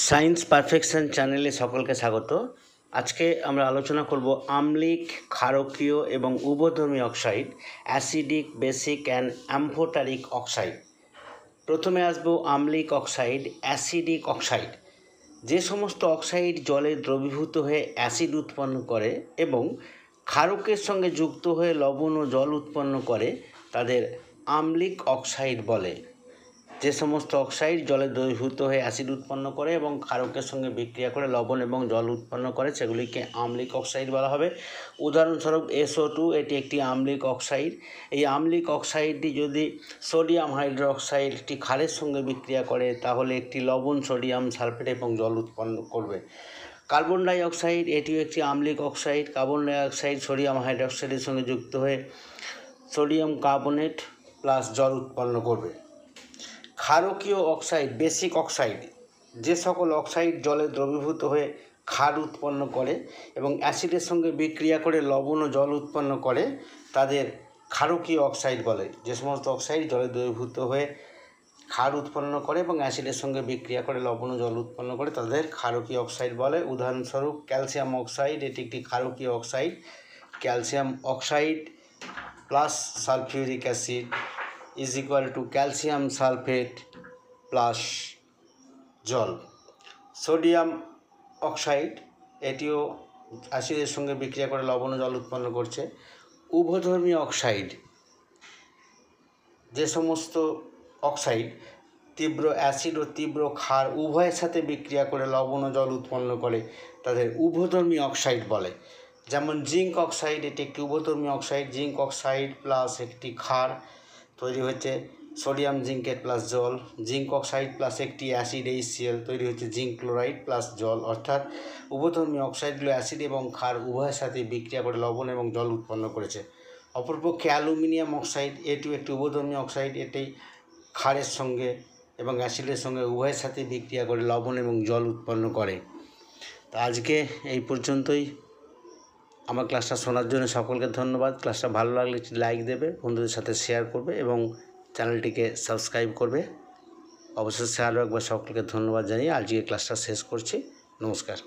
Science perfection চ্যানেলে সকলকে স্বাগত। আজকে আমরা আলোচনা করব আম্লিক, ক্ষারকীয় এবং উভধর্মী oxide, acidic, basic and amphoteric oxide. প্রথমে আসবো আম্লিক অক্সাইড, অ্যাসিডিক অক্সাইড। যে সমস্ত অক্সাইড জলে দ্রবীভূত হয়ে অ্যাসিড উৎপন্ন করে এবং ক্ষারকের সঙ্গে যুক্ত হয়ে লবণ ও জল উৎপন্ন করে তাদের আম্লিক অক্সাইড বলে। যে সমস্ত অক্সাইড জলে দ্রবীভূত হয়ে অ্যাসিড উৎপন্ন করে এবং ক্ষারকের সঙ্গে বিক্রিয়া করে লবণ এবং জল উৎপন্ন করে সেগুলিকে আম্লিক অক্সাইড বলা হবে। উদাহরণস্বরূপ SO2, এটি একটি আম্লিক অক্সাইড। এই আম্লিক অক্সাইডটি যদি সোডিয়াম হাইড্রোক্সাইড একটি ক্ষারের সঙ্গে বিক্রিয়া করে তাহলে একটি লবণ, সোডিয়াম সালফেট এবং জল উৎপন্ন করবে। কার্বন ডাই অক্সাইড, এটিও একটি আম্লিক oxide. Carbon die oxide sodium হাইড্রোক্সাইডের সঙ্গে যুক্ত হয়ে সোডিয়াম কার্বনেট প্লাস জল উৎপন্ন করবে। ক্ষারকীয় অক্সাইড, বেসিক অক্সাইড, যে সকল অক্সাইড জলে দ্রবীভূত হয়ে ক্ষার উৎপন্ন করে এবং অ্যাসিডের সঙ্গে বিক্রিয়া করে লবণ ও জল উৎপন্ন করে তাদের ক্ষারকীয় অক্সাইড বলে। যে সমস্ত অক্সাইড জলে দ্রবীভূত হয়ে ক্ষার উৎপন্ন করে এবং অ্যাসিডের সঙ্গে বিক্রিয়া করে লবণ ও জল উৎপন্ন করে তাদের ক্ষারকীয় অক্সাইড বলে। উদাহরণস্বরূপ ক্যালসিয়াম অক্সাইড, এটি একটি ক্ষারকীয় oxide. Calcium oxide plus sulphuric acid is equal to calcium sulphate plus জল। সোডিয়াম অক্সাইড, এটিও অ্যাসিডের সঙ্গে বিক্রিয়া করে লবণ ও জল উৎপন্ন করছে। উভধর্মী অক্সাইড, যে সমস্ত অক্সাইড তীব্র অ্যাসিড ও তীব্র ক্ষার উভয়ের সাথে বিক্রিয়া করে লবণ ও জল উৎপন্ন করে তাদের উভধর্মী অক্সাইড বলে। যেমন জিঙ্ক অক্সাইড, এটি একটি উভধর্মী অক্সাইড। জিঙ্ক অক্সাইড প্লাস একটি ক্ষার তৈরি হচ্ছে সোডিয়াম জিঙ্কেট প্লাস জল। জিঙ্ক অক্সাইড প্লাস একটি অ্যাসিড HCl তৈরি হচ্ছে জিঙ্ক ক্লোরাইড প্লাস জল। অর্থাৎ উভধর্মী অক্সাইডগুলো অ্যাসিড এবং ক্ষার উভয়ের সাথে বিক্রিয়া করে লবণ এবং জল উৎপন্ন করেছে। অপরপক্ষে অ্যালুমিনিয়াম অক্সাইড, এটিও একটি উভধর্মী অক্সাইড। এটি ক্ষারের সঙ্গে এবং অ্যাসিডের সঙ্গে উভয়ের সাথে বিক্রিয়া করে লবণ এবং জল উৎপন্ন করে। তা আজকে এই পর্যন্তই। আমার ক্লাসটা শোনার জন্য সকলকে ধন্যবাদ। ক্লাসটা ভালো লাগলে একটি লাইক দেবে, বন্ধুদের সাথে শেয়ার করবে এবং চ্যানেলটিকে সাবস্ক্রাইব করবে। অবশ্যই শেয়ার রাখবে। সকলকে ধন্যবাদ জানিয়ে আজকে ক্লাসটা শেষ করছি। নমস্কার।